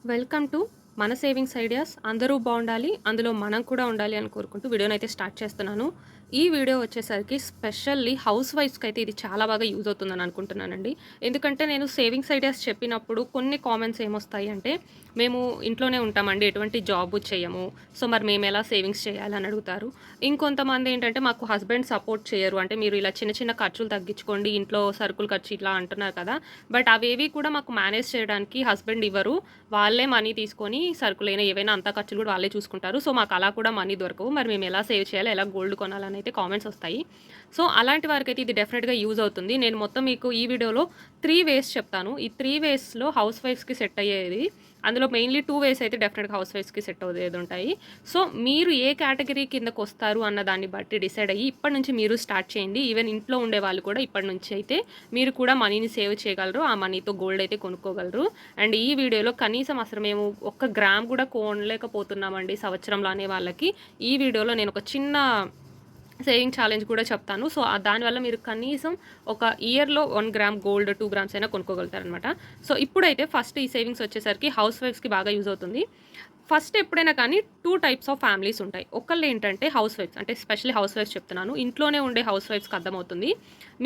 Welcome to మన savings ideas. అందరూ బాగుండాలి, అందులో మనం కూడా ఉండాలి అని కోరుకుంటూ వీడియోనైతే స్టార్ట్ చేస్తున్నాను. ఈ వీడియో వచ్చేసరికి స్పెషల్లీ హౌస్ వైఫ్స్కి అయితే ఇది చాలా బాగా యూజ్ అవుతుందని అనుకుంటున్నానండి. ఎందుకంటే నేను సేవింగ్స్ ఐడియాస్ చెప్పినప్పుడు కొన్ని కామెంట్స్ ఏమొస్తాయి అంటే, మేము ఇంట్లోనే ఉంటామండి, ఎటువంటి జాబు చేయము, సో మరి మేము ఎలా సేవింగ్స్ చేయాలని అడుగుతారు. ఇంకొంతమంది ఏంటంటే మాకు హస్బెండ్ సపోర్ట్ చేయరు, అంటే మీరు ఇలా చిన్న చిన్న ఖర్చులు తగ్గించుకోండి, ఇంట్లో సరుకులు ఖర్చు ఇట్లా అంటున్నారు కదా, బట్ అవేవి కూడా మాకు మేనేజ్ చేయడానికి హస్బెండ్ ఇవ్వరు, వాళ్ళే మనీ తీసుకొని సరుకులైనా ఏవైనా అంతా ఖర్చులు కూడా వాళ్ళే చూసుకుంటారు. సో మాకు అలా కూడా మనీ దొరకవు, మరి మేము ఎలా సేవ్ చేయాలి, ఎలా గోల్డ్ కొనాలని అయితే కామెంట్స్ వస్తాయి. సో అలాంటి వారికైతే ఇది డెఫినెట్గా యూజ్ అవుతుంది. నేను మొత్తం మీకు ఈ వీడియోలో 3 వేస్ చెప్తాను. ఈ 3 వేస్లో హౌస్ వైఫ్స్కి సెట్ అయ్యేది, అందులో మెయిన్లీ 2 వేస్ అయితే డెఫినెట్గా హౌస్ వైఫ్స్కి సెట్ అయ్యేది ఉంటాయి. సో మీరు ఏ కేటగిరీ కిందకు వస్తారు అన్న దాన్ని బట్టి డిసైడ్ అయ్యి ఇప్పటి నుంచి మీరు స్టార్ట్ చేయండి. ఈవెన్ ఇంట్లో ఉండే వాళ్ళు కూడా ఇప్పటి నుంచి అయితే మీరు కూడా మనీని సేవ్ చేయగలరు, ఆ మనీతో గోల్డ్ అయితే కొనుక్కోగలరు. అండ్ ఈ వీడియోలో కనీసం అసలు మేము 1 గ్రామ్ కూడా కొనలేకపోతున్నామండి సంవత్సరంలో అనే వాళ్ళకి ఈ వీడియోలో నేను ఒక చిన్న సేవింగ్ ఛాలెంజ్ కూడా చెప్తాను. సో దానివల్ల మీరు కనీసం ఒక ఇయర్లో 1 గ్రామ్ గోల్డ్, 2 గ్రామ్స్ అయినా కొనుక్కోగలుగుతారనమాట. సో ఇప్పుడైతే ఫస్ట్ ఈ సేవింగ్స్ వచ్చేసరికి హౌస్ వైఫ్స్కి బాగా యూజ్ అవుతుంది. ఫస్ట్ ఎప్పుడైనా కానీ 2 టైప్స్ ఆఫ్ ఫ్యామిలీస్ ఉంటాయి. ఒకళ్ళు ఏంటంటే హౌస్ వైఫ్స్, అంటే స్పెషల్లీ హౌస్ వైఫ్స్ చెప్తున్నాను, ఇంట్లోనే ఉండే హౌస్ వైఫ్స్కి అర్థమవుతుంది.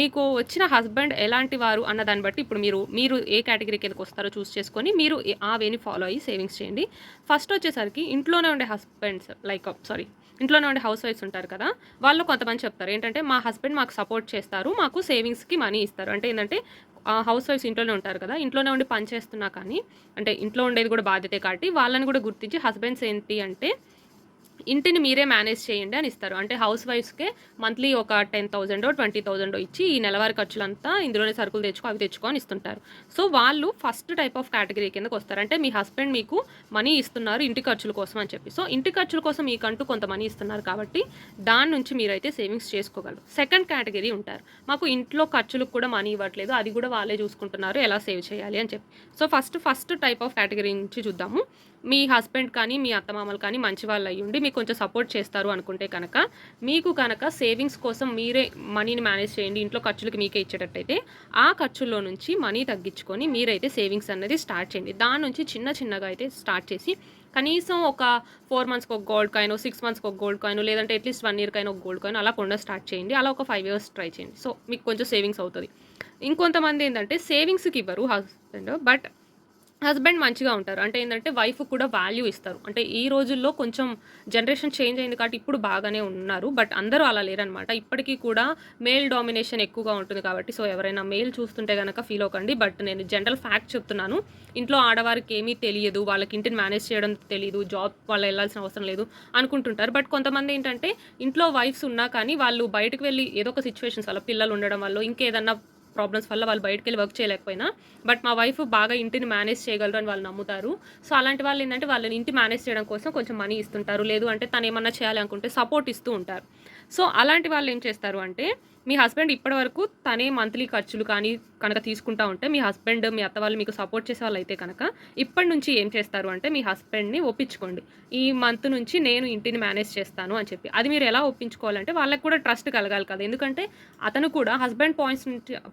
మీకు వచ్చిన హస్బెండ్ ఎలాంటి వారు అన్న దాన్ని బట్టి ఇప్పుడు మీరు ఏ కేటగిరీ కిందకి వస్తారో చూస్ చేసుకొని మీరు ఆ వేని ఫాలో అయ్యి సేవింగ్స్ చేయండి. ఫస్ట్ వచ్చేసరికి ఇంట్లోనే ఉండే హస్బెండ్స్ ఇంట్లోనే ఉండే హౌస్ వైఫ్స్ ఉంటారు కదా, వాళ్ళు కొంతమంది చెప్తారు ఏంటంటే మా హస్బెండ్ మాకు సపోర్ట్ చేస్తారు, మాకు సేవింగ్స్కి మనీ ఇస్తారు. అంటే ఏంటంటే హౌస్ వైఫ్స్ ఇంట్లోనే ఉంటారు కదా, ఇంట్లోనే ఉండి పని చేస్తున్నా కానీ, అంటే ఇంట్లో ఉండేది కూడా బాధ్యతే కాబట్టి వాళ్ళని కూడా గుర్తించి హస్బెండ్స్ ఏంటి అంటే ఇంటిని మీరే మేనేజ్ చేయండి అని ఇస్తారు. అంటే హౌస్ వైఫ్స్కే మంత్లీ ఒక 10,000 20,000 ఇచ్చి ఈ నెలవారీ ఖర్చులంతా ఇందులోనే సరుకులు తెచ్చుకో అవి తెచ్చుకో అని ఇస్తుంటారు. సో వాళ్ళు ఫస్ట్ టైప్ ఆఫ్ కేటగిరీ కిందకి వస్తారు. అంటే మీ హస్బెండ్ మీకు మనీ ఇస్తున్నారు ఇంటి ఖర్చుల కోసం అని చెప్పి, సో ఇంటి ఖర్చుల కోసం మీకంటూ కొంత మనీ ఇస్తున్నారు కాబట్టి దాని నుంచి మీరైతే సేవింగ్స్ చేసుకోగలరు. సెకండ్ కేటగిరీ ఉంటారు, మాకు ఇంట్లో ఖర్చులకు కూడా మనీ ఇవ్వట్లేదు, అది కూడా వాళ్ళే చూసుకుంటున్నారు, ఎలా సేవ్ చేయాలి అని చెప్పి. So first type of category నుంచి చూద్దాము. మీ హస్బెండ్ కానీ మీ అత్తమామలు కానీ మంచి వాళ్ళు అయ్యుండి మీకు కొంచెం సపోర్ట్ చేస్తారు అనుకుంటే కనుక, మీకు కనుక సేవింగ్స్ కోసం మీరే మనీని మేనేజ్ చేయండి, ఇంట్లో ఖర్చులకి మీకే ఇచ్చేటట్టయితే ఆ ఖర్చుల్లో నుంచి మనీ తగ్గించుకొని మీరైతే సేవింగ్స్ అనేది స్టార్ట్ చేయండి. దాని నుంచి చిన్నగా అయితే స్టార్ట్ చేసి కనీసం ఒక 4 మంత్స్కి ఒక గోల్డ్ కాయిన్, 6 మంత్స్కి ఒక గోల్డ్ కాయిన్, లేదంటే అట్లీస్ట్ 1 ఇయర్ కైనా ఒక గోల్డ్ కాయిన్ అలా కొండ స్టార్ట్ చేయండి. అలా ఒక 5 ఇయర్స్ ట్రై చేయండి. సో మీకు కొంచెం సేవింగ్స్ అవుతుంది. ఇంకొంతమంది ఏంటంటే సేవింగ్స్కి ఇవ్వరు హస్బెండ్, బట్ హస్బెండ్ మంచిగా ఉంటారు. అంటే ఏంటంటే వైఫ్ కూడా వాల్యూ ఇస్తారు. అంటే ఈ రోజుల్లో కొంచెం జనరేషన్ చేంజ్ అయింది కాబట్టి ఇప్పుడు బాగానే ఉన్నారు, బట్ అందరూ అలా లేరనమాట. ఇప్పటికీ కూడా మేల్ డామినేషన్ ఎక్కువగా ఉంటుంది కాబట్టి, సో ఎవరైనా మేల్ చూస్తుంటే కనుక ఫీల్ అవ్వకండి, బట్ నేను జనరల్ ఫ్యాక్ట్ చెప్తున్నాను. ఇంట్లో ఆడవారికి ఏమీ తెలియదు, వాళ్ళకి ఇంటిని మేనేజ్ చేయడం తెలియదు, జాబ్ వాళ్ళు వెళ్ళాల్సిన అవసరం లేదు అనుకుంటుంటారు. బట్ కొంతమంది ఏంటంటే ఇంట్లో వైఫ్స్ ఉన్నా కానీ వాళ్ళు బయటకు వెళ్ళి ఏదో ఒక సిచ్యువేషన్స్ వల్ల, పిల్లలు ఉండడం వల్ల, ఇంకేదన్నా ప్రాబ్లమ్స్ వల్ల వాళ్ళు బయటకు వెళ్ళి వర్క్ చేయలేకపోయినా, బట్ మా వైఫ్ బాగా ఇంటిని మేనేజ్ చేయగలరు అని వాళ్ళు నమ్ముతారు. సో అలాంటి వాళ్ళు ఏంటంటే వాళ్ళని ఇంటి మేనేజ్ చేయడం కోసం కొంచెం మనీ ఇస్తుంటారు, లేదు అంటే తను ఏమన్నా చేయాలి అనుకుంటే సపోర్ట్ ఇస్తూ ఉంటారు. సో అలాంటి వాళ్ళు ఏం చేస్తారు అంటే, మీ హస్బెండ్ ఇప్పటివరకు తనే మంత్లీ ఖర్చులు కానీ కనుక తీసుకుంటా ఉంటే, మీ హస్బెండ్ మీ అత్త వాళ్ళు మీకు సపోర్ట్ చేసే వాళ్ళు అయితే కనుక ఇప్పటి నుంచి ఏం చేస్తారు అంటే మీ హస్బెండ్ని ఒప్పించుకోండి, ఈ మంత్ నుంచి నేను ఇంటిని మేనేజ్ చేస్తాను అని చెప్పి. అది మీరు ఎలా ఒప్పించుకోవాలంటే వాళ్ళకి కూడా ట్రస్ట్ కలగాలి కదా, ఎందుకంటే అతను కూడా హస్బెండ్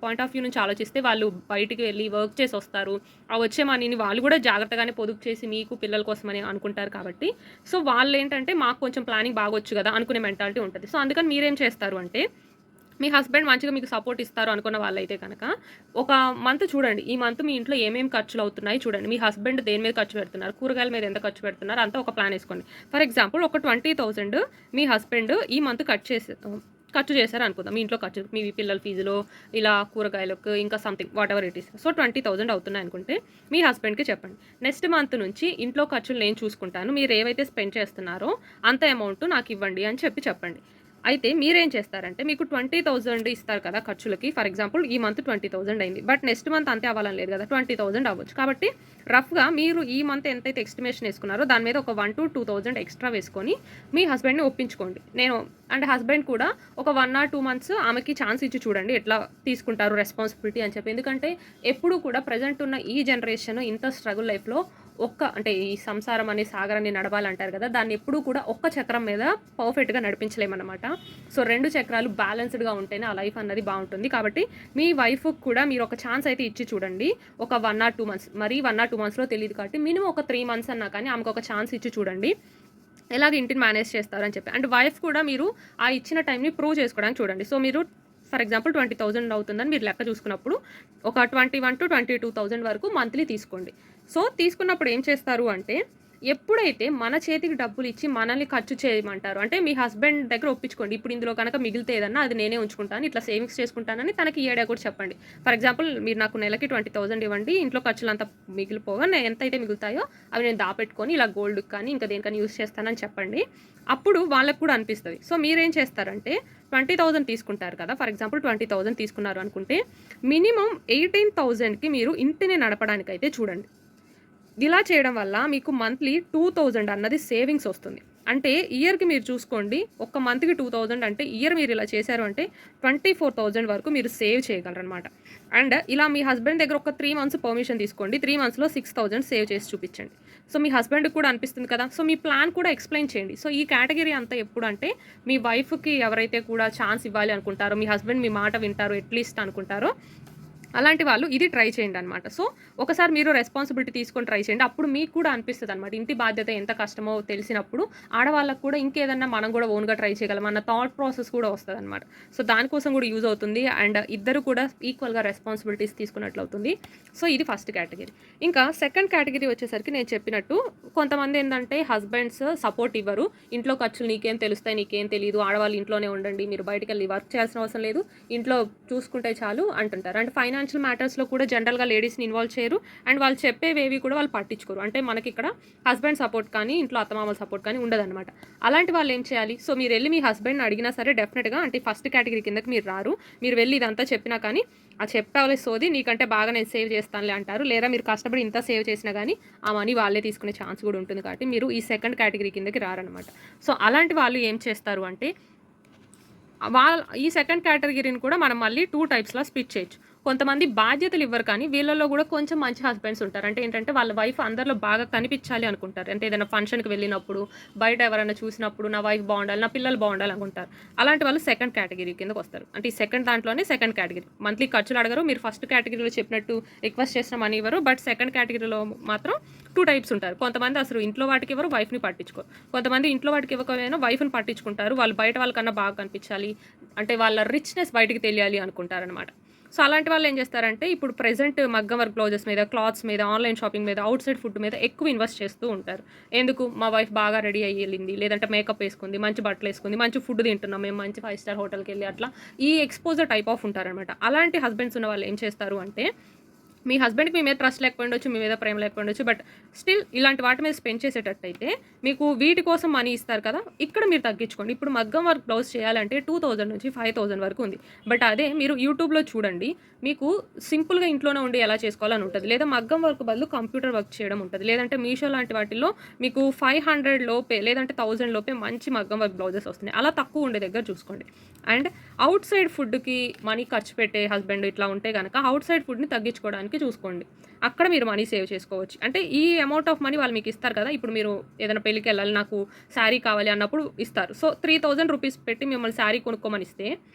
పాయింట్ ఆఫ్ వ్యూ నుంచి ఆలోచిస్తే వాళ్ళు బయటికి వెళ్ళి వర్క్ చేసి వస్తారు, ఆ వచ్చే మనీని వాళ్ళు కూడా జాగ్రత్తగానే పొదుపు చేసి మీకు పిల్లల కోసమని అనుకుంటారు కాబట్టి, సో వాళ్ళు ఏంటంటే మాకు కొంచెం ప్లానింగ్ బాగొచ్చు కదా అనుకునే మెంటాలిటీ ఉంటుంది. సో అందుకని మీరేం చేస్తారు అంటే, మీ హస్బెండ్ మంచిగా మీకు సపోర్ట్ ఇస్తారు అనుకున్న వాళ్ళైతే కనుక ఒక మంత్ చూడండి, ఈ మంత్ మీ ఇంట్లో ఏమేమి ఖర్చులు అవుతున్నాయి చూడండి, మీ హస్బెండ్ దేని మీద ఖర్చు పెడుతున్నారు, కూరగాయల మీద ఎంత ఖర్చు పెడుతున్నారు అంతా ఒక ప్లాన్ వేసుకోండి. ఫర్ ఎగ్జాంపుల్ ఒక 20,000 మీ హస్బెండ్ ఈ మంత్ ఖర్చు చేశారు అనుకుందాం, మీ ఇంట్లో ఖర్చు, మీ పిల్లల ఫీజులో ఇలా కూరగాయలకు ఇంకా something what ever it is. So 20,000 అవుతున్నాయి అనుకుంటే మీ హస్బెండ్కి చెప్పండి, నెక్స్ట్ మంత్ నుంచి ఇంట్లో ఖర్చులు నేను చూసుకుంటాను, మీరు ఏవైతే స్పెండ్ చేస్తున్నారో అంత అమౌంట్ నాకు ఇవ్వండి అని చెప్పండి. అయితే మీరేం చేస్తారంటే, మీకు 20,000 ఇస్తారు కదా ఖర్చులకి, ఫర్ ఎగ్జాంపుల్ ఈ మంత్ 20,000 అయింది, బట్ నెక్స్ట్ మంత్ అంతే అవ్వాలని లేదు కదా, 20,000 అవ్వచ్చు. కాబట్టి రఫ్గా మీరు ఈ మంత్ ఎంతైతే ఎస్టిమేషన్ వేసుకున్నారో దాని మీద ఒక 1 to 2,000 ఎక్స్ట్రా వేసుకొని మీ హస్బెండ్ని ఒప్పించుకోండి. అంటే హస్బెండ్ కూడా ఒక 1 or 2 months ఆమెకి ఛాన్స్ ఇచ్చి చూడండి ఎట్లా తీసుకుంటారు రెస్పాన్సిబిలిటీ అని చెప్పి. ఎందుకంటే ఎప్పుడు కూడా ప్రజెంట్ ఉన్న ఈ జనరేషన్ ఇంత స్ట్రగుల్ లైఫ్లో అంటే ఈ సంసారం అనే సాగరాన్ని నడవాలంటారు కదా, దాన్ని ఎప్పుడూ కూడా ఒక్క చక్రం మీద పర్ఫెక్ట్గా నడిపించలేమన్నమాట. సో 2 చక్రాలు బ్యాలెన్స్డ్గా ఉంటేనే ఆ లైఫ్ అన్నది బాగుంటుంది. కాబట్టి మీ వైఫ్కి కూడా మీరు ఒక ఛాన్స్ అయితే ఇచ్చి చూడండి. ఒక 1 or 2 మంత్స్, మరి 1 or 2 మంత్స్లో తెలియదు కాబట్టి మినిమం ఒక 3 మంత్స్ అన్నా కానీ ఆమెకు ఒక ఛాన్స్ ఇచ్చి చూడండి, ఎలాగ ఇంటిని మేనేజ్ చేస్తారని చెప్పి. అండ్ వైఫ్ కూడా మీరు ఆ ఇచ్చిన టైంని ప్రూవ్ చేసుకోవడానికి చూడండి. సో మీరు ఫర్ ఎగ్జాంపుల్ 20,000 అవుతుందని మీరు లెక్క చూసుకున్నప్పుడు ఒక 21,000 to 22,000 వరకు మంత్లీ తీసుకోండి. సో తీసుకున్నప్పుడు ఏం చేస్తారు అంటే, ఎప్పుడైతే మన చేతికి డబ్బులు ఇచ్చి మనల్ని ఖర్చు చేయమంటారు అంటే మీ హస్బెండ్ దగ్గర ఒప్పించుకోండి. ఇప్పుడు ఇందులో కనుక మిగిలితే ఏదన్నా అది నేనే ఉంచుకుంటాను, ఇట్లా సేవింగ్స్ చేసుకుంటానని తనకి ఈ ఐడియా కూడా చెప్పండి. ఫర్ ఎగ్జాంపుల్ మీరు నాకు నెలకి 20,000 ఇవ్వండి, ఇంట్లో ఖర్చులు అంతా మిగిలిపోగా ఎంత అయితే మిగులుతాయో అవి నేను దాపెట్టుకొని ఇలా గోల్డ్కి కానీ ఇంకా దేనికని యూస్ చేస్తానని చెప్పండి. అప్పుడు వాళ్ళకు కూడా అనిపిస్తుంది. సో మీరేం చేస్తారంటే 20,000 తీసుకుంటారు కదా, ఫర్ ఎగ్జాంపుల్ 20,000 తీసుకున్నారు అనుకుంటే మినిమం 18,000కి మీరు ఇంటిని నడపడానికి అయితే చూడండి. ఇలా చేయడం వల్ల మీకు మంత్లీ 2,000 అన్నది సేవింగ్స్ వస్తుంది. అంటే ఇయర్కి మీరు చూసుకోండి, ఒక్క మంత్కి 2,000 అంటే ఇయర్ మీరు ఇలా చేశారు అంటే 24,000 వరకు మీరు సేవ్ చేయగలరు అనమాట. అండ్ ఇలా మీ హస్బెండ్ దగ్గర ఒక 3 మంత్స్ పర్మిషన్ తీసుకోండి, 3 మంత్స్లో 6,000 సేవ్ చేసి చూపించండి. సో మీ హస్బెండ్కి కూడా అనిపిస్తుంది కదా. సో మీ ప్లాన్ కూడా ఎక్స్ప్లెయిన్ చేయండి. సో ఈ కేటగిరీ అంతా ఎప్పుడు అంటే మీ వైఫ్కి ఎవరైతే కూడా ఛాన్స్ ఇవ్వాలి అనుకుంటారో, మీ హస్బెండ్ మీ మాట వింటారో అట్లీస్ట్ అనుకుంటారో, అలాంటి వాళ్ళు ఇది ట్రై చేయండి అనమాట. సో ఒకసారి మీరు రెస్పాన్సిబిలిటీ తీసుకొని ట్రై చేయండి. అప్పుడు మీకు కూడా అనిపిస్తుంది అనమాట, ఇంటి బాధ్యత ఎంత కష్టమో తెలిసినప్పుడు ఆడవాళ్ళకు కూడా ఇంకేదన్నా మనం కూడా ఓన్గా ట్రై చేయగలం అన్న థాట్ ప్రాసెస్ కూడా వస్తుంది అనమాట. సో దానికోసం కూడా యూజ్ అవుతుంది. అండ్ ఇద్దరు కూడా ఈక్వల్గా రెస్పాన్సిబిలిటీస్ తీసుకున్నట్లు అవుతుంది. సో ఇది ఫస్ట్ కేటగిరీ. ఇంకా సెకండ్ కేటగిరీ వచ్చేసరికి నేను చెప్పినట్టు కొంతమంది ఏంటంటే హస్బెండ్స్ సపోర్ట్ ఇవ్వరు, ఇంట్లో ఖర్చులు నీకేం తెలుస్తాయి, నీకేం తెలియదు, ఆడవాళ్ళు ఇంట్లోనే ఉండండి, మీరు బయటకు వెళ్ళి వర్క్ చేయాల్సిన అవసరం లేదు, ఇంట్లో చూసుకుంటే చాలు అంటుంటారు. అండ్ ఫైనాన్షియల్ మ్యాటర్స్లో కూడా జనరల్గా లేడీస్ని ఇన్వాల్వ్ చేయరు. అండ్ వాళ్ళు చెప్పేవేవి కూడా వాళ్ళు పట్టించుకోరు. అంటే మనకి ఇక్కడ హస్బెండ్ సపోర్ట్ కానీ ఇంట్లో అత్తమామల సపోర్ట్ కానీ ఉండదన్నమాట. అలాంటి వాళ్ళు ఏం చేయాలి? సో మీరు వెళ్ళి మీ హస్బెండ్ని అడిగినా సరే డెఫినెట్గా అంటే ఫస్ట్ కేటగిరీ కిందకి మీరు రారు. మీరు వెళ్ళి ఇదంతా చెప్పినా కానీ ఆ చెప్పాలి సోది నీకంటే బాగా నేను సేవ్ చేస్తానులే అంటారు. లేదా మీరు కష్టపడి ఇంత సేవ్ చేసినా కానీ ఆ మనీ వాళ్ళే తీసుకునే ఛాన్స్ కూడా ఉంటుంది. కాబట్టి మీరు ఈ సెకండ్ కేటగిరీ కిందకి రారనమాట. సో అలాంటి వాళ్ళు ఏం చేస్తారు అంటే ఈ సెకండ్ కేటగిరీని కూడా మనం మళ్ళీ 2 టైప్స్లో స్ప్లిట్ చేయొచ్చు. కొంతమంది బాధ్యతలు ఇవ్వరు కానీ వీళ్ళలో కూడా కొంచెం మంచి హస్బెండ్స్ ఉంటారు. అంటే ఏంటంటే వాళ్ళ వైఫ్ అందరిలో బాగా కనిపించాలి అనుకుంటారు. అంటే ఏదైనా ఫంక్షన్కి వెళ్ళినప్పుడు, బయట ఎవరైనా చూసినప్పుడు నా వైఫ్ బాగుండాలి, నా పిల్లలు బాగుండాలి అనుకుంటారు. అలాంటి వాళ్ళు సెకండ్ కేటగిరీ కిందకు వస్తారు. అంటే ఈ సెకండ్ దాంట్లోనే సెకండ్ కేటగిరీ. మంత్లీ ఖర్చులు అడగరు, మీరు ఫస్ట్ కేటగిరీలో చెప్పినట్టు రిక్వెస్ట్ చేసిన మనీ ఇవ్వరు. బట్ సెకండ్ కేటగిరీలో మాత్రం 2 టైప్స్ ఉంటారు. కొంతమంది అసలు ఇంట్లో వాటికి ఎవరు, వైఫ్ని పట్టించుకోరు. కొంతమంది ఇంట్లో వాటికి ఇవ్వకపోయినా వైఫ్ని పట్టించుకుంటారు. వాళ్ళు బయట వాళ్ళకన్నా బాగా కనిపించాలి, అంటే వాళ్ళ రిచ్నెస్ బయటికి తెలియాలి అనుకుంటారనమాట. సో అలాంటి వాళ్ళు ఏం చేస్తారంటే ఇప్పుడు ప్రెజెంట్ మగ్గం వర్క్ బ్లౌజెస్ మీద, క్లాత్స్ మీద, ఆన్లైన్ షాపింగ్ మీద, అవుట్ సైడ్ ఫుడ్ మీద ఎక్కువ ఇన్వెస్ట్ చేస్తూ ఉంటారు. ఎందుకు? మా వైఫ్ బాగా రెడీ అయ్యి వెళ్ళింది, లేదంటే మేకప్ వేసుకుంది, మంచి బట్టలు వేసుకుంది, మంచి ఫుడ్ తింటున్నాం, మేము మంచి 5 స్టార్ హోటల్కి వెళ్ళి అట్లా ఈ ఎక్స్పోజర్ టైప్ ఆఫ్ ఉంటారనమాట. అలాంటి హస్బెండ్స్ ఉన్న వాళ్ళు ఏం చేస్తారు అంటే మీ హస్బెండ్కి మీ మీద ట్రస్ట్ లేకపోయిండొచ్చు, మీ మీద ప్రేమ లేకపోయిండొచ్చు, బట్ స్టిల్ ఇలాంటి వాటి మీద స్పెండ్ చేసేటట్టయితే మీకు వీటి కోసం మనీ ఇస్తారు కదా, ఇక్కడ మీరు తగ్గించుకోండి. ఇప్పుడు మగ్గం వర్క్ బ్లౌజ్ చేయాలంటే 2,000 నుంచి 5,000 వరకు ఉంది. బట్ అదే మీరు యూట్యూబ్లో చూడండి, మీకు సింపుల్గా ఇంట్లోనే ఉండి ఎలా చేసుకోవాలని ఉంటుంది. లేదా మగ్గం వర్క్ బదులు కంప్యూటర్ వర్క్ చేయడం ఉంటుంది. లేదంటే మీషో లాంటి వాటిల్లో మీకు 500 లోపే లేదంటే 1,000 లోపే మంచి మగ్గం వర్క్ బ్లౌజెస్ వస్తున్నాయి. అలా తక్కువ ఉండే దగ్గర చూసుకోండి. అండ్ అవుట్ సైడ్ ఫుడ్కి మనీ ఖర్చు పెట్టే హస్బెండ్ ఇట్లా ఉంటే కనుక అవుట్ సైడ్ ఫుడ్ని తగ్గించుకోవడానికి చూసుకోండి. అక్కడ మీరు మనీ సేవ్ చేసుకోవచ్చు. అంటే ఈ అమౌంట్ ఆఫ్ మనీ వాళ్ళు మీకు ఇస్తారు కదా, ఇప్పుడు మీరు ఏదైనా పెళ్ళికి వెళ్ళాలి, నాకు శారీ కావాలి అన్నప్పుడు ఇస్తారు. సో 3,000 రూపీస్ పెట్టి మిమ్మల్ని శారీ కొనుక్కోమని ఇస్తే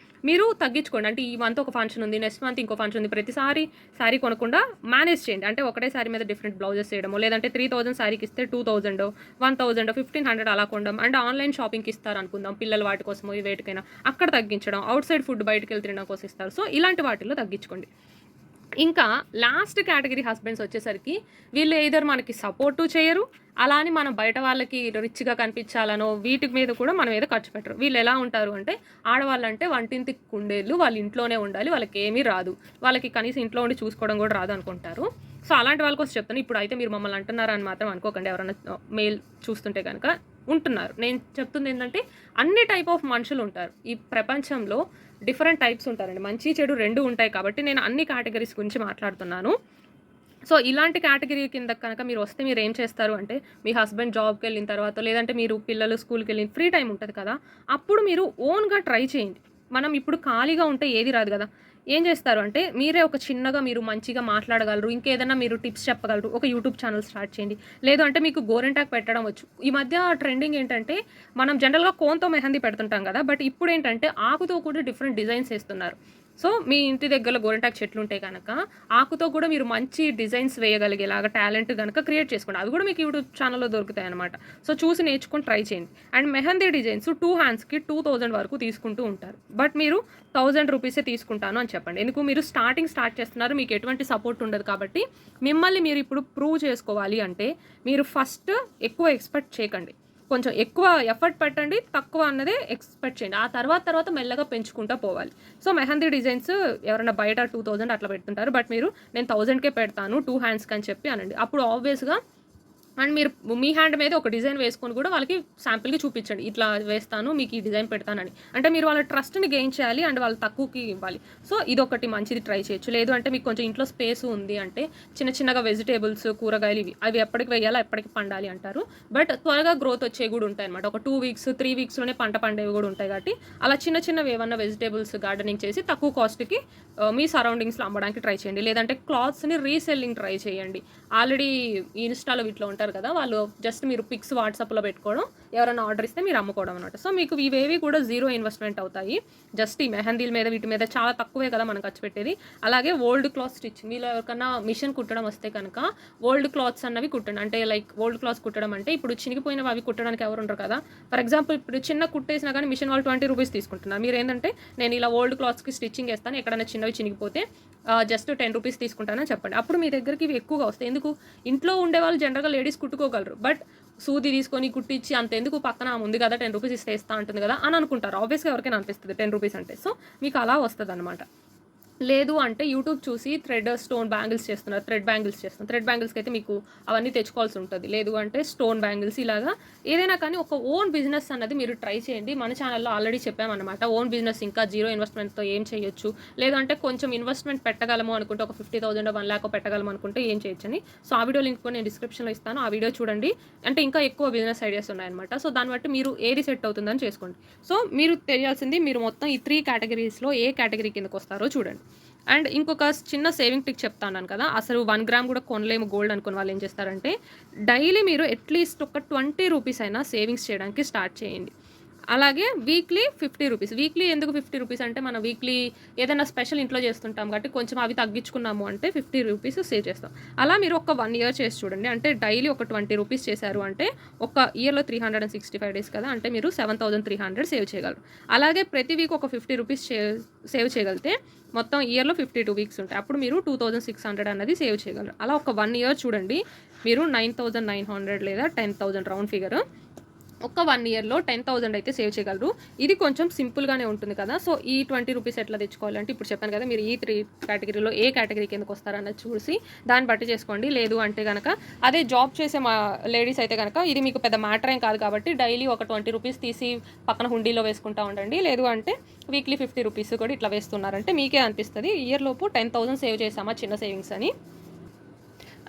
మీరు తగ్గించుకోండి. అంటే ఈ మంత్ ఒక ఫంక్షన్ ఉంది, నెక్స్ట్ మంత్ ఇంకో ఫంక్షన్ ఉంది, ప్రతిసారి శారీ కొనకుండా మేనేజ్ చేయండి. అంటే ఒకటే శారీ మీద డిఫరెంట్ బ్లౌజెస్ చేయడమో, లేదంటే 3,000 శారీకి ఇస్తే 2,000, 1,000, 1,500 అలా కొనడం. అండ్ ఆన్లైన్ షాపింగ్కి ఇస్తారు అనుకుందాం, పిల్లలు వాటి కోసమో వేటికైనా అక్కడ తగ్గించడం. అవుట్ సైడ్ ఫుడ్ బయటకు వెళ్ళి తినడం కోసం ఇస్తారు. సో ఇలాంటి వాటిల్లో తగ్గించుకోండి. ఇంకా లాస్ట్ కేటగిరీ హస్బెండ్స్ వచ్చేసరికి వీళ్ళు ఎయిదర్ మనకి సపోర్టు చేయరు, అలా అని మనం బయట వాళ్ళకి రిచ్గా కనిపించాలనో వీటి మీద కూడా మన మీద ఖర్చు పెట్టరు. వీళ్ళు ఎలా ఉంటారు అంటే ఆడవాళ్ళంటే వంటింటి కుండేళ్ళు, వాళ్ళ ఇంట్లోనే ఉండాలి, వాళ్ళకి ఏమీ రాదు, వాళ్ళకి కనీసం ఇంట్లో ఉండి చూసుకోవడం కూడా రాదు అనుకుంటారు. సో అలాంటి వాళ్ళ కోసం చెప్తాను. ఇప్పుడు అయితే మీరు మమ్మల్ని అంటున్నారని మాత్రం అనుకోకండి, ఎవరైనా మెయిల్ చూస్తుంటే కనుక ఉంటున్నారు. నేను చెప్తుంది ఏంటంటే అన్ని టైప్ ఆఫ్ మనుషులు ఉంటారు ఈ ప్రపంచంలో, డిఫరెంట్ టైప్స్ ఉంటారండి. మంచి చెడు 2 ఉంటాయి. కాబట్టి నేను అన్ని కేటగిరీస్ గురించి మాట్లాడుతున్నాను. సో ఇలాంటి కేటగిరీ కింద కనుక మీరు వస్తే మీరు ఏం చేస్తారు అంటే మీ హస్బెండ్ జాబ్కి వెళ్ళిన తర్వాత, లేదంటే మీరు పిల్లలు స్కూల్కి వెళ్ళిన ఫ్రీ టైం ఉంటుంది కదా, అప్పుడు మీరు ఓన్గా ట్రై చేయండి. మనం ఇప్పుడు ఖాళీగా ఉంటే ఏది రాదు కదా. ఏం చేస్తారు అంటే మీరే ఒక చిన్నగా మీరు మంచిగా మాట్లాడగలరు, ఇంకేదైనా మీరు టిప్స్ చెప్పగలరు, ఒక యూట్యూబ్ ఛానల్ స్టార్ట్ చేయండి. లేదు అంటే మీకు గోరింటాకు పెట్టడం వచ్చు. ఈ మధ్య ట్రెండింగ్ ఏంటంటే మనం జనరల్‌గా కోన్‌తో మెహందీ పెడుతుంటాం కదా! బట్ ఇప్పుడేంటంటే ఆకుతో కూడా డిఫరెంట్ డిజైన్స్ ఏస్తున్నారు. సో, మీ ఇంటి దగ్గరలో గోరింటాకు చెట్లుంటే గనక ఆకుతో కూడా మీరు మంచి డిజైన్స్ వేయగలిగేలాగా టాలెంట్ గనక క్రియేట్ చేసుకోండి. అవి కూడా మీకు యూట్యూబ్ ఛానల్‌లో దొరుకుతాయన్నమాట. సో, చూసి నేర్చుకొని ట్రై చేయండి. అండ్ మెహందీ డిజైన్స్ 2 హ్యాండ్స్‌కి 2000 వరకు తీసుకుంటూ ఉంటారు. బట్ మీరు 1000 రూపీసే తీసుకుంటాను అని చెప్పండి. ఎందుకు మీరు స్టార్ట్ చేస్తున్నారు. మీకు ఎటువంటి సపోర్ట్ ఉండదు కాబట్టి మిమ్మల్ని మీరు ఇప్పుడు ప్రూవ్ చేసుకోవాలి అంటే మీరు ఫస్ట్ ఎక్కువ ఎక్స్‌పెక్ట్ చేయకండి. కొంచెం ఎక్కువ ఎఫర్ట్ పెట్టండి. తక్కువ అన్నదే ఎక్స్‌పెక్ట్ చేయండి. ఆ తర్వాత మెల్లగా పెంచుకుంటా పోవాలి. సో, మెహందీ డిజైన్స్ ఎవరైనా బయట 2000 అట్లా పెడుతుంటారు. బట్ మీరు నేను 1000కే పెడతాను 2 హ్యాండ్స్‌కి అని చెప్పి అనండి. అప్పుడు ఆబ్వియస్‌గా అండ్ మీరు మీ హ్యాండ్ మీద ఒక డిజైన్ వేసుకొని కూడా వాళ్ళకి శాంపిల్‌కి చూపించండి. ఇట్లా వేస్తాను, మీకు ఈ డిజైన్ పెడతానని. అంటే మీరు వాళ్ళ ట్రస్ట్‌ని గెయిన్ చేయాలి అండ్ వాళ్ళు తక్కువకి ఇవ్వాలి. సో, ఇదొకటి మంచిది ట్రై చేయొచ్చు. లేదు అంటే మీకు కొంచెం ఇంట్లో స్పేస్ ఉంది అంటే చిన్నగా వెజిటబుల్స్, కూరగాయలు అవి ఎప్పటికి వేయాలా, ఎప్పటికి పండాలి అంటారు. బట్ త్వరగా గ్రోత్ వచ్చేవి కూడా ఉంటాయన్నమాట. ఒక 2 వీక్స్, 3 వీక్స్‌లోనే పంట పండేవి కూడా ఉంటాయి కాబట్టి అలా చిన్నవి ఏమన్నా వెజిటబుల్స్ గార్డెనింగ్ చేసి తక్కువ కాస్ట్‌కి మీ సరౌండింగ్స్‌లో అమ్మడానికి ట్రై చేయండి. లేదంటే క్లాత్స్‌ని రీసెల్లింగ్ ట్రై చేయండి. ఆల్రెడీ ఇన్‌స్టాలో వీటిలో ఉంటారు కదా! వాళ్ళు జస్ట్ మీరు పిక్స్ వాట్సాప్‌లో పెట్టుకోవడం, ఎవరైనా ఆర్డర్ ఇస్తే మీరు అమ్ముకోవడం అనమాట. సో, మీకు ఇవేవి కూడా జీరో ఇన్వెస్ట్‌మెంట్ అవుతాయి. జస్ట్ ఈ మెహందీల మీద వీటి మీద చాలా తక్కువే కదా మనం ఖర్చు పెట్టేది. అలాగే ఓల్డ్ క్లాత్ స్టిచ్చింగ్ మీలో ఎవరికన్నా మిషన్ కుట్టడం వస్తే కనుక ఓల్డ్ క్లాత్స్ అన్నవి కుట్టండి. అంటే లైక్ ఓల్డ్ క్లాత్స్ కుట్టడం అంటే ఇప్పుడు చినిగిపోయినవి అవి కుట్టడానికి ఎవరు ఉండరు కదా! ఫర్ ఎగ్జాంపుల్ ఇప్పుడు చిన్న కుట్టేసినా కానీ మిషన్ వాళ్ళు 20 రూపీస్ తీసుకుంటున్నారు. మీరేంటంటే నేను ఇలా ఓల్డ్ క్లాత్స్‌కి స్టిచ్చింగ్ ఏస్తాను. ఎక్కడైనా చిన్నవి చినిగిపోతే జస్ట్ 10 రూపీస్ తీసుకుంటానని చెప్పండి. అప్పుడు మీ దగ్గరికి ఇవి ఎక్కువగా వస్తాయి. ఎందుకు? ఇంట్లో ఉండేవాళ్ళు జనరల్‌గా లేడీస్ కుట్టుకోగలరు. బట్ సూది తీసుకొని కుట్టించి అంతెందుకు పక్కన ఉంది కదా 10 రూపీస్ ఇస్తే ఇస్తా అంటుంది కదా అని అనుకుంటారు. ఆబ్వియస్‌గా ఎవరికైనా అనిపిస్తది 10 రూపీస్ అంటే. సో, మీకు అలా వస్తదనమాట. లేదు అంటే యూట్యూబ్ చూసి స్టోన్ బ్యాంగిల్స్ చేస్తున్నారు. థ్రెడ్ బ్యాంగిల్స్ చేస్తున్నారు. థ్రెడ్ బ్యాంగిల్స్‌కి అయితే మీకు అవన్నీ తెచ్చుకోవాల్సి ఉంటది. లేదు అంటే స్టోన్ బ్యాంగిల్స్ ఇలాగా ఏదైనా కానీ ఒక ఓన్ బిజినెస్ అన్నది మీరు ట్రై చేయండి. మన ఛానల్‌లో ఆల్రెడీ చెప్పామన్నమాట. ఓన్ బిజినెస్ ఇంకా జీరో ఇన్వెస్ట్‌మెంట్‌తో ఏం చేయొచ్చు. లేదంటే కొంచెం ఇన్వెస్ట్‌మెంట్ పెట్టగలము అనుకుంటే ఒక 50,000 1,00,000 పెట్టగలము అనుకుంటే ఏం చేయొచ్చని. సో, ఆ వీడియో లింక్ కూడా నేను డిస్క్రిప్షన్‌లో ఇస్తాను. ఆ వీడియో చూడండి. అంటే ఇంకా ఎక్కువ బిజినెస్ ఐడియాస్ ఉన్నాయన్నమాట. సో, దాన్ని బట్టి మీరు ఏది సెట్ అవుతుందని చేసుకోండి. సో, మీరు తెలియాల్సింది మీరు మొత్తం ఈ 3 కేటగిరీస్‌లో ఏ కేటగిరీ కిందకొస్తారో చూడండి. అండ్ ఇంకొక చిన్న సేవింగ్ ట్రిక్ చెప్తాన్నాను కదా! అసలు 1 గ్రామ్ కూడా కొనలేము గోల్డ్ అనుకున్న వాళ్ళు ఏం చేస్తారంటే, డైలీ మీరు అట్‌లీస్ట్ ఒక 20 రూపీస్ అయినా సేవింగ్స్ చేయడానికి స్టార్ట్ చేయండి. అలాగే వీక్లీ 50 రూపీస్. వీక్లీ ఎందుకు 50 రూపీస్ అంటే మనం వీక్లీ ఏదైనా స్పెషల్ ఇంట్లో చేస్తుంటాం కాబట్టి కొంచెం అవి తగ్గించుకున్నాము అంటే 50 రూపీస్ సేవ్ చేస్తాం. అలా మీరు ఒక 1 ఇయర్ చేసి చూడండి. అంటే డైలీ ఒక 20 రూపీస్ చేశారు అంటే ఒక ఇయర్‌లో 365 డేస్ కదా! అంటే మీరు 7,300 సేవ్ చేయగలరు. అలాగే ప్రతి వీక్ ఒక 50 రూపీస్ సేవ్ చేయగలిగితే మొత్తం ఇయర్‌లో 52 వీక్స్ ఉంటాయి. అప్పుడు మీరు 2,600 అన్నది సేవ్ చేయగలరు. అలా ఒక 1 ఇయర్ చూడండి. మీరు 9,900 లేదా 10,000 రౌండ్ ఫిగర్ ఒక 1 ఇయర్‌లో 10,000 అయితే సేవ్ చేయగలరు. ఇది కొంచెం సింపుల్‌గానే ఉంటుంది కదా! సో, ఈ 20 రూపీస్ ఎట్లా తెచ్చుకోవాలంటే ఇప్పుడు చెప్పాను కదా! మీరు ఈ 3 కేటగిరీలో ఏ కేటగిరీ కిందకొస్తారన్నది చూసి దాన్ని బట్టి చేసుకోండి. లేదు అంటే గనక అదే జాబ్ చేసే లేడీస్ అయితే గనక ఇది మీకు పెద్ద మ్యాటర్ ఏం కాదు కాబట్టి డైలీ ఒక 20 రూపీస్ తీసి పక్కన హుండీలో వేసుకుంటా ఉండండి. లేదు అంటే వీక్లీ 50 రూపీస్ కూడా ఇట్లా వేస్తున్నారంటే మీకే అనిపిస్తది ఇయర్ లోపు 10,000 సేవ్ చేశామా చిన్న సేవింగ్స్ అని.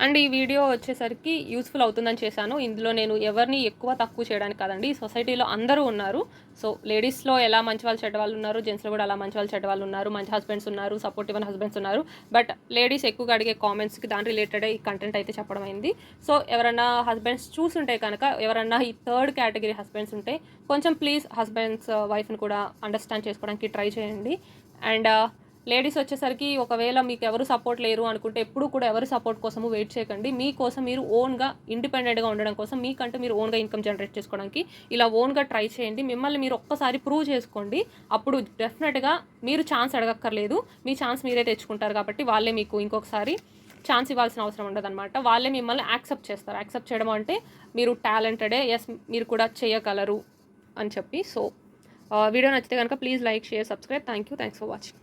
అండ్ ఈ వీడియో వచ్చేసరికి యూస్‌ఫుల్ అవుతుందని చేశాను. ఇందులో నేను ఎవరిని ఎక్కువ తక్కువ చేయడానికి కాదండి. ఈ సొసైటీలో అందరూ ఉన్నారు. సో, లేడీస్‌లో ఎలా మంచి వాళ్ళు, చెడ్డ వాళ్ళు ఉన్నారు. జెంట్స్‌లో కూడా అలా మంచి వాళ్ళు, చెడ్డ వాళ్ళు ఉన్నారు. మంచి హస్బెండ్స్ ఉన్నారు. సపోర్టివ్ అయిన హస్బెండ్స్ ఉన్నారు. బట్ లేడీస్ ఎక్కువగా అడిగే కామెంట్స్‌కి దాని రిలేటెడే ఈ కంటెంట్ అయితే చెప్పడం అయింది. సో, ఎవరన్నా హస్బెండ్స్ చూసుంటే కనుక ఎవరన్నా ఈ థర్డ్ కేటగిరీ హస్బెండ్స్ ఉంటే కొంచెం ప్లీజ్ హస్బెండ్స్ వైఫ్‌ని కూడా అండర్‌స్టాండ్ చేసుకోవడానికి ట్రై చేయండి. అండ్ లేడీస్ వచ్చేసరికి ఒకవేళ మీకు ఎవరు సపోర్ట్ లేరు అనుకుంటే ఎప్పుడు కూడా ఎవరి సపోర్ట్ కోసము వెయిట్ చేయకండి. మీకోసం మీరు ఓన్‌గా ఇండిపెండెంట్‌గా ఉండడం కోసం మీకంటే మీరు ఓన్‌గా ఇన్కమ్ జనరేట్ చేసుకోవడానికి ఇలా ఓన్‌గా ట్రై చేయండి. మిమ్మల్ని మీరు ఒక్కసారి ప్రూవ్ చేసుకోండి. అప్పుడు డెఫినెట్‌గా మీరు ఛాన్స్ అడగక్కర్లేదు. మీ ఛాన్స్ మీరే తెచ్చుకుంటారు కాబట్టి వాళ్ళే మీకు ఇంకొకసారి ఛాన్స్ ఇవ్వాల్సిన అవసరం ఉండదనమాట. వాళ్ళే మిమ్మల్ని యాక్సెప్ట్ చేస్తారు. యాక్సెప్ట్ చేయడం అంటే మీరు టాలెంటెడే, యెస్ మీరు కూడా చేయగలరు అని చెప్పి. సో, వీడియో నచ్చితే కనుక please like, share, subscribe. Thank you. Thanks for watching.